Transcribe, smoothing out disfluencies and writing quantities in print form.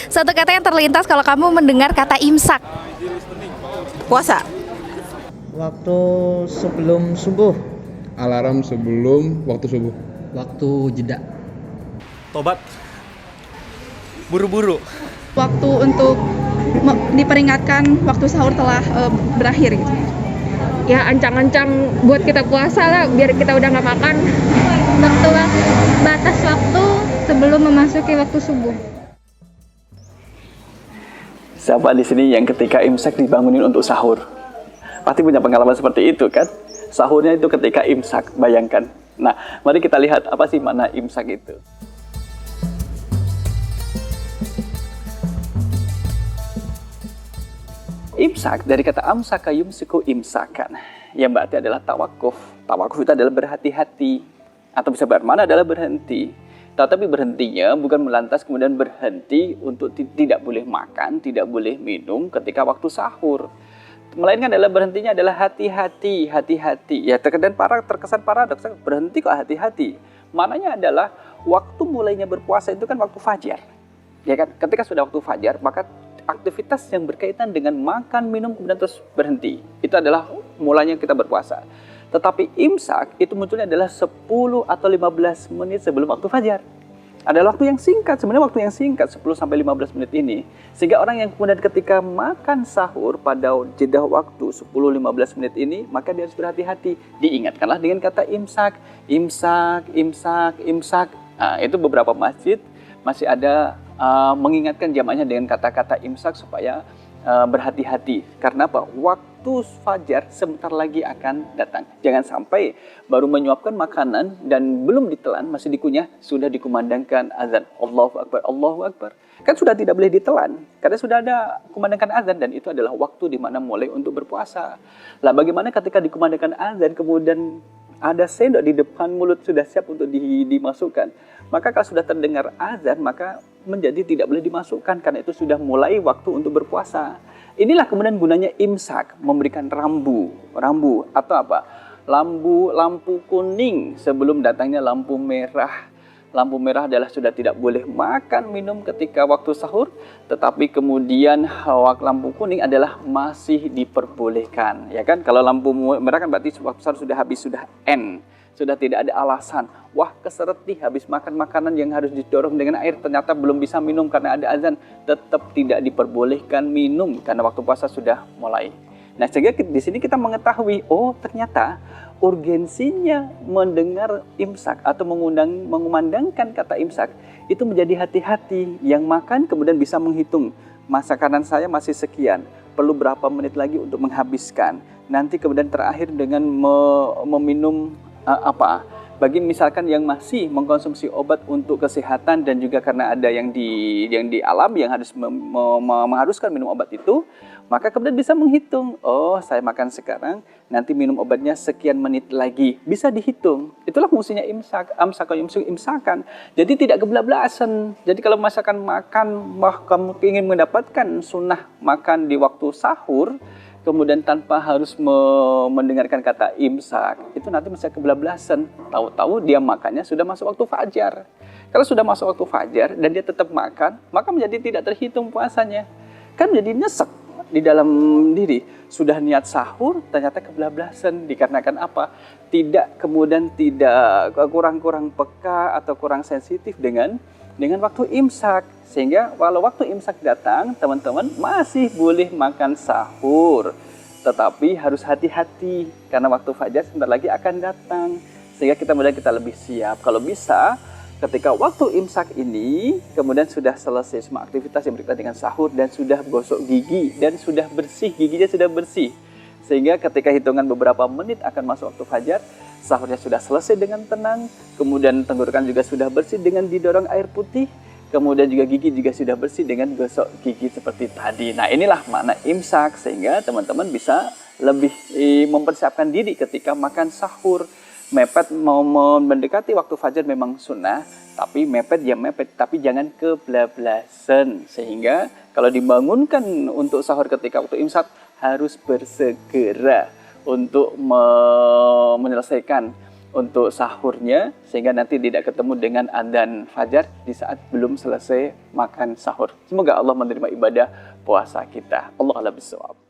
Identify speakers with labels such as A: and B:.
A: Satu kata yang terlintas kalau kamu mendengar kata imsak.
B: Puasa.
C: Waktu sebelum subuh.
D: Alarm sebelum waktu subuh.
C: Waktu jeda.
E: Tobat. Buru-buru.
F: Waktu untuk diperingatkan waktu sahur telah berakhir gitu.
G: Ya ancang-ancang buat kita puasa lah biar kita udah nggak makan. Batas waktu sebelum memasuki waktu subuh.
H: Siapa di sini yang ketika imsak dibangunin untuk sahur? Pasti punya pengalaman seperti itu kan? Sahurnya itu ketika imsak, bayangkan. Nah, mari kita lihat apa sih makna imsak itu. Imsak dari kata amsaka yumsiku imsakan, yang berarti adalah tawakuf. Tawakuf itu adalah berhati-hati, atau bisa bermakna adalah berhenti. Tetapi berhentinya bukan melantas kemudian berhenti untuk tidak boleh makan, tidak boleh minum ketika waktu sahur. Melainkan adalah berhentinya adalah hati-hati, hati-hati. Ya terkesan paradoks, berhenti kok hati-hati. Maknanya adalah waktu mulainya berpuasa itu kan waktu fajar. Ya kan, ketika sudah waktu fajar, maka aktivitas yang berkaitan dengan makan, minum, kemudian terus berhenti. Itu adalah mulanya kita berpuasa. Tetapi imsak itu munculnya adalah 10 atau 15 menit sebelum waktu fajar. Adalah waktu yang singkat, sebenarnya waktu yang singkat 10-15 menit ini. Sehingga orang yang kemudian ketika makan sahur pada jeda waktu 10-15 menit ini, maka dia harus berhati-hati. Diingatkanlah dengan kata imsak, imsak, imsak, imsak. Nah, itu beberapa masjid masih ada mengingatkan jamaahnya dengan kata-kata imsak supaya berhati-hati. Karena apa? Waktu fajar sebentar lagi akan datang. Jangan sampai baru menyuapkan makanan dan belum ditelan, masih dikunyah, sudah dikumandangkan azan. Allahu Akbar, Allahu Akbar. Kan sudah tidak boleh ditelan, karena sudah ada kumandangkan azan dan itu adalah waktu di mana mulai untuk berpuasa. Lah bagaimana ketika dikumandangkan azan kemudian ada sendok di depan mulut sudah siap untuk dimasukkan. Maka kalau sudah terdengar azan, maka menjadi tidak boleh dimasukkan karena itu sudah mulai waktu untuk berpuasa. Inilah kemudian gunanya imsak, memberikan rambu atau apa? Lampu kuning sebelum datangnya lampu merah. Lampu merah adalah sudah tidak boleh makan, minum ketika waktu sahur. Tetapi kemudian lampu kuning adalah masih diperbolehkan. Ya kan? Kalau lampu merah kan berarti waktu sahur sudah habis, sudah end. Sudah tidak ada alasan. Wah keseret nih habis makan makanan yang harus didorong dengan air. Ternyata belum bisa minum karena ada azan. Tetap tidak diperbolehkan minum karena waktu puasa sudah mulai. Nah sehingga di sini kita mengetahui, oh ternyata urgensinya mendengar imsak atau mengumandangkan kata imsak itu menjadi hati-hati. Yang makan kemudian bisa menghitung makanan saya masih sekian, perlu berapa menit lagi untuk menghabiskan. Nanti kemudian terakhir dengan meminum bagi misalkan yang masih mengkonsumsi obat untuk kesehatan dan juga karena ada yang di alam yang harus mengharuskan minum obat itu, maka kemudian bisa menghitung, oh saya makan sekarang, nanti minum obatnya sekian menit lagi. Bisa dihitung. Itulah fungsinya imsak, imsakan. Jadi tidak kebablasan. Jadi kalau misalkan makan, kamu ingin mendapatkan sunnah makan di waktu sahur, kemudian tanpa harus mendengarkan kata imsak, itu nanti bisa kebablasan. Tahu-tahu dia makannya sudah masuk waktu fajar. Kalau sudah masuk waktu fajar dan dia tetap makan, maka menjadi tidak terhitung puasanya. Kan menjadi nyesek di dalam diri. Sudah niat sahur, ternyata kebablasan. Dikarenakan apa? Tidak kurang peka atau kurang sensitif dengan waktu imsak. Sehingga walau waktu imsak datang, teman-teman masih boleh makan sahur. Tetapi harus hati-hati karena waktu fajar sebentar lagi akan datang. Sehingga kita lebih siap. Kalau bisa, ketika waktu imsak ini, kemudian sudah selesai semua aktivitas yang berkaitan dengan sahur dan sudah gosok gigi dan sudah bersih, giginya sudah bersih. Sehingga ketika hitungan beberapa menit akan masuk waktu fajar, sahurnya sudah selesai dengan tenang, kemudian tenggorokan juga sudah bersih dengan didorong air putih, kemudian juga gigi juga sudah bersih dengan gosok gigi seperti tadi. Nah inilah makna imsak, sehingga teman-teman bisa lebih mempersiapkan diri ketika makan sahur. Mepet mau mendekati waktu fajar memang sunnah, tapi mepet ya mepet, tapi jangan kebablasan. Sehingga kalau dibangunkan untuk sahur ketika waktu imsak, harus bersegera untuk menyelesaikan untuk sahurnya sehingga nanti tidak ketemu dengan adzan fajar di saat belum selesai makan sahur. Semoga Allah menerima ibadah puasa kita. Allah a'lam bishawab.